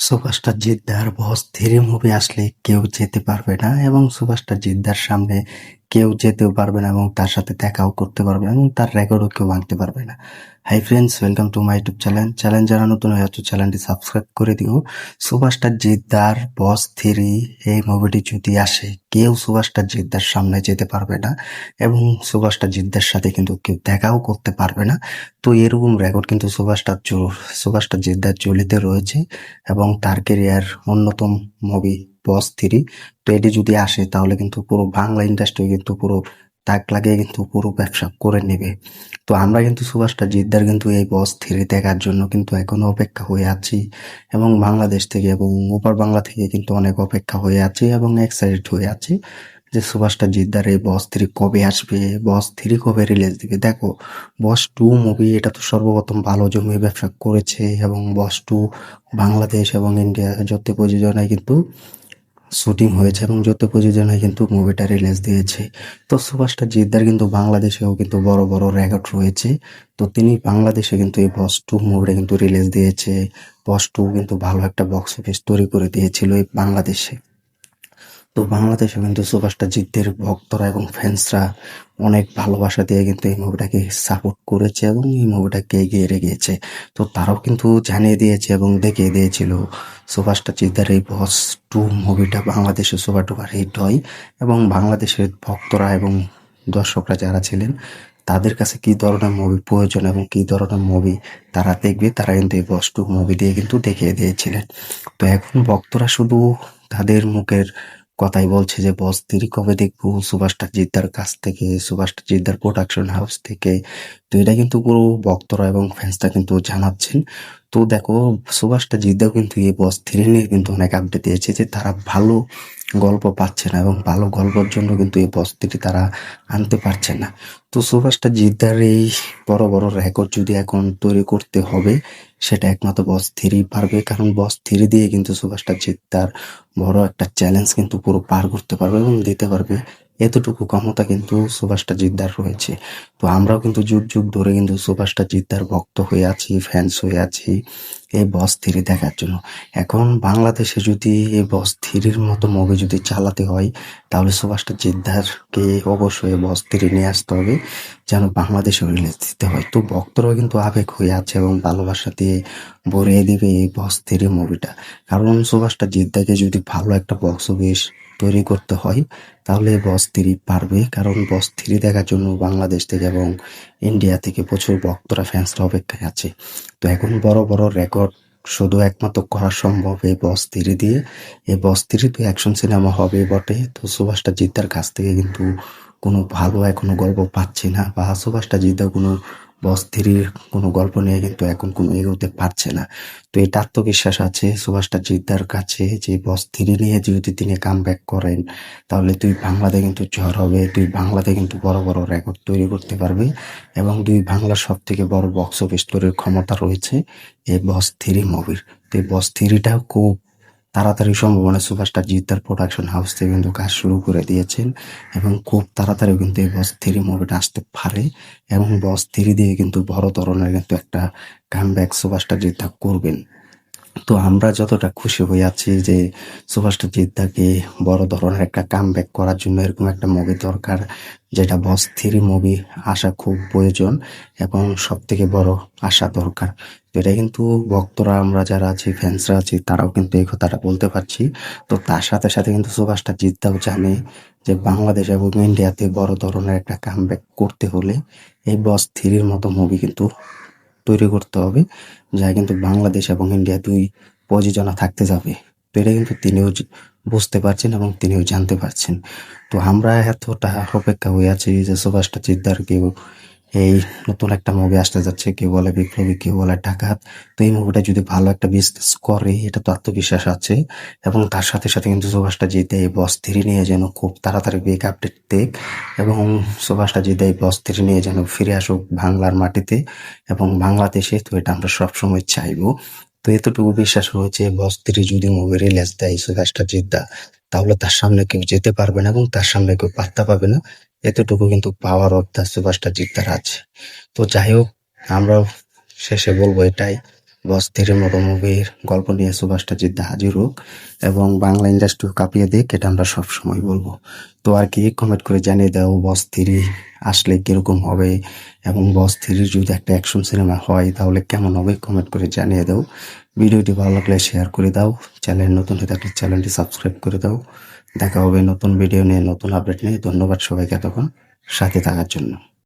Superstar জিদ্দার বস 3 movie আসলে কেউ যেতে পারবে না এবং সুপারস্টার জিদ্দার সামনে কেউ যেতেও পারবে না এবং তার সাথে দেখাও করতে পারবে না এবং তার রেকর্ডও কেউ ভাঙতে পারবে না। Hi friends, welcome to my YouTube channel. যারা নতুন হয়ে আছো চ্যানেলটি সাবস্ক্রাইব করে দিও। সুপারস্টার জিদ্দার বস 3 এই মুভিটি যদি আসে কেউ সুপারস্টার জিদ্দার সামনে যেতে পারবে না এবং সুপারস্টার জিদ্দার সাথে কিন্তু কেউ দেখাও করতে পারবে না। তো এরকম রেকর্ড কিন্তু সুপারস্টার জিদ্দার ঝুলিতে রয়েছে এবং তার কেরিয়ার অন্যতম মুভি বস 3। তো এটি যদি আসে তাহলে কিন্তু পুরো বাংলা ইন্ডাস্ট্রি কিন্তু পুরো তাক লাগিয়ে কিন্তু পুরো ব্যবসা করে নেবে। তো আমরা কিন্তু সুপারস্টার জিদ্দার কিন্তু এই বস 3 দেখার জন্য কিন্তু এখনো অপেক্ষা হয়ে আছি এবং বাংলাদেশ থেকে এবং ওপার বাংলা থেকে কিন্তু অনেক অপেক্ষা হয়ে আছি এবং এক্সাইটেড হয়ে আছি যে সুপারস্টার জিদ্দার এই বস 3 কবে আসবে, বস 3 কবে রিলিজ দিবে। দেখো, বস 2 মুভি এটা তো সর্বপ্রথম ভালো জমিয়ে ব্যবসা করেছে এবং বস 2 বাংলাদেশ এবং ইন্ডিয়া যৌথ প্রযোজনায় কিন্তু শুটিং হয়েছে এবং যৌথ প্রযোজনায় কিন্তু মুভিটা রিলিজ দিয়েছে। তো সুপারস্টার জিদ্দার কিন্তু বাংলাদেশেও কিন্তু বড় বড় রেকর্ড রয়েছে। তো তিনি বাংলাদেশে কিন্তু এই বস 2 মুভিটা কিন্তু রিলিজ দিয়েছে। বস 2 কিন্তু ভালো একটা বক্স অফিস তৈরি করে দিয়েছিল এই বাংলাদেশে। তো বাংলাদেশে কিন্তু সুপারস্টার জিতের ভক্তরা এবং ফ্যান্সরা অনেক ভালোবাসা দিয়ে কিন্তু এই মুভিটাকে সাপোর্ট করেছে এবং এই মুভিটাকে এগিয়ে রেখেছে। তো তারাও কিন্তু জানিয়ে দিয়েছে এবং দেখিয়ে দিয়েছিল সুপারস্টার জিদ্দার এই বস 2 মুভিটা বাংলাদেশে সুপার ডুপার হিট হয় এবং বাংলাদেশের ভক্তরা এবং দর্শকরা যারা ছিলেন তাদের কাছে কি ধরনের মুভি প্রয়োজন এবং কি ধরনের মুভি তারা দেখবে, তারা কিন্তু এই বস 2 মুভি দিয়ে কিন্তু দেখিয়ে দিয়েছিলেন। তো এখন ভক্তরা শুধু তাদের মুখের কথাই বলছে যে বস 3 কবে দেখবো সুপারস্টার জিদ্দার কাছ থেকে, সুপারস্টার জিদ্দার প্রোডাকশন হাউস থেকে। তো এটা কিন্তু পুরো ভক্তরা এবং ফ্যান্সরা কিন্তু জানাচ্ছেন। তো দেখো, সুপারস্টার জিদ্দাও কিন্তু এই বস 3 নিয়ে কিন্তু অনেক আপডেট দিয়েছে যে তারা ভালো গল্প পাচ্ছে না এবং ভালো গল্পের জন্য কিন্তু এই বস 3 তারা আনতে পারছে না। তো সুপারস্টার জিদ্দার এই বড় বড় রেকর্ড যদি এখন তৈরি করতে হবে সেটা একমাত্র বস 3 পারবে, কারণ বস 3 দিয়ে কিন্তু সুপারস্টার জিদ্দার বড় একটা চ্যালেঞ্জ কিন্তু পুরো পার করতে পারবে এবং দিতে পারবে। এতটুকু ক্ষমতা কিন্তু সুপারস্টার জিদ্দার রয়েছে। তো আমরাও কিন্তু যুগ যুগ ধরে কিন্তু সুপারস্টার জিদ্দার ভক্ত হয়ে আছি, ফ্যান্স হয়ে আছি এই বস 3 দেখার জন্য। এখন বাংলাদেশে যদি এই বস 3 মতো মুভি যদি চালাতে হয় তাহলে সুপারস্টার জিদ্দারকে অবশ্যই বস 3 নিয়ে আসতে হবে যেন বাংলাদেশে রিলিজ দিতে হয়। তো ভক্তরাও কিন্তু আবেগ হয়ে আছে এবং ভালোবাসা দিয়ে ভরিয়ে দিবে এই বস 3 মুভিটা। কারণ সুপারস্টার জিদ্দাকে যদি ভালো একটা বক্স অফিস তৈরি করতে হয় তাহলে বস 3 পারবে, কারণ বস 3 দেখার জন্য বাংলাদেশ থেকে এবং ইন্ডিয়া থেকে প্রচুর ভক্তরা ফ্যান্সরা অপেক্ষায় আছে। তো এখন বড় বড় রেকর্ড শুধু একমাত্র করা সম্ভব এই বস 3 দিয়ে। এই বস 3 তো অ্যাকশন সিনেমা হবে বটে, তো সুপারস্টার জিদ্দার কাছ থেকে কিন্তু কোনো ভালো এখনো গল্প পাচ্ছি না, বা সুপারস্টার জিদ্দার কোনো বস 3 কোনো গল্প নিয়ে কিন্তু এখন কোনো এগোতে পারছে না। তো এটা আত্মবিশ্বাস আছে সুপারস্টার জিদ্দার কাছে যে বস 3 নিয়ে যদি তিনি কামব্যাক করেন তাহলে তুই বাংলাতে কিন্তু ঝড় হবে, তুই বাংলাতে কিন্তু বড় বড় রেকর্ড তৈরি করতে পারবে এবং দুই বাংলার সব থেকে বড় বক্স অফিস তৈরির ক্ষমতা রয়েছে এই বস 3 মুভির। তো এই বস 3টাও খুব তাড়াতাড়ি সম্ভাবনা সুপারস্টার জিদ্দার প্রোডাকশন হাউস থেকে কিন্তু কাজ শুরু করে দিয়েছেন এবং খুব তাড়াতাড়ি কিন্তু এই বস 3 মুভিটা আসতে পারে এবং বস 3 দিয়ে কিন্তু বড় ধরনের কিন্তু একটা কামব্যাক সুপারস্টার জিদ্দা করবেন। তো আমরা যতটা খুশি হয়ে আছি যে সুপারস্টার জিদ্দাকে বড় ধরনের একটা কামব্যাক করার জন্য এরকম একটা মুভি দরকার, যেটা বস 3 মুভি আসা খুব প্রয়োজন এবং সব থেকে বড় আশা দরকার। তো এটা কিন্তু ভক্তরা আমরা যারা আছি, ফ্যান্সরা আছি, তারাও কিন্তু এই কথাটা বলতে পারছি। তো তার সাথে সাথে কিন্তু সুপারস্টার জিদ্দাও জানে যে বাংলাদেশ এবং ইন্ডিয়াতে বড় ধরনের একটা কামব্যাক করতে হলে এই বস 3 মতো মুভি কিন্তু তৈরি করতে হবে, যা কিন্তু বাংলাদেশ এবং ইন্ডিয়া দুই প্রযোজনা থাকতে যাবে। তো এটা কিন্তু তিনিও বুঝতে পারছেন এবং তিনিও জানতে পারছেন। তো আমরা এতটা অপেক্ষা হয়ে আছি যে সুপারস্টার জিদ্দার কেউ এই নতুন একটা মুভি আসতে যাচ্ছে, কেউ বলে বিপ্লবী, কেউ বলে ডাকাত। তো এই মুভিটা যদি ভালো একটা বিজনেস করে এটা তো আত্মবিশ্বাস আছে এবং তার সাথে সাথে কিন্তু সুভাষটা জিতে এই বস 3 নিয়ে যেন খুব তাড়াতাড়ি বিগ আপডেট দেখ এবং সুভাষটা জিতে এই বস 3 নিয়ে যেন ফিরে আসুক বাংলার মাটিতে এবং বাংলাদেশে। তো এটা আমরা সবসময় চাইবো। তো এতটুকু বিশ্বাস রয়েছে বস 3 যদি মুভি রিলিজ দেয় সুভাষটা জিদ্দা তাহলে তার সামনে কেউ যেতে পারবে না এবং তার সামনে কেউ পাত্তা পাবে না। এতটুকু কিন্তু পাওয়ার অফ দ্য সুপারস্টার জিদ্দার আছে। তো যাই হোক, আমরা শেষে বলবো এটাই বস থ্রির মতো মুভির গল্প নিয়ে সুপারস্টার জিদ্দা হাজির হোক এবং বাংলা ইন্ডাস্ট্রি কাঁপিয়ে দিক, এটা আমরা সবসময় বলবো। তো আর কি, কমেন্ট করে জানিয়ে দাও বস থ্রি আসলে কিরকম হবে এবং বস থ্রির যদি একটা অ্যাকশন সিনেমা হয় তাহলে কেমন হবে, কমেন্ট করে জানিয়ে দাও। ভিডিওটি ভালো লাগলে শেয়ার করে দাও, চ্যানেল নতুন হয়ে থাকলে চ্যানেলটি সাবস্ক্রাইব করে দাও। দেখা হবে নতুন ভিডিও নিয়ে, নতুন আপডেট নিয়ে। ধন্যবাদ সবাইকে এতক্ষণ সাথে থাকার জন্য।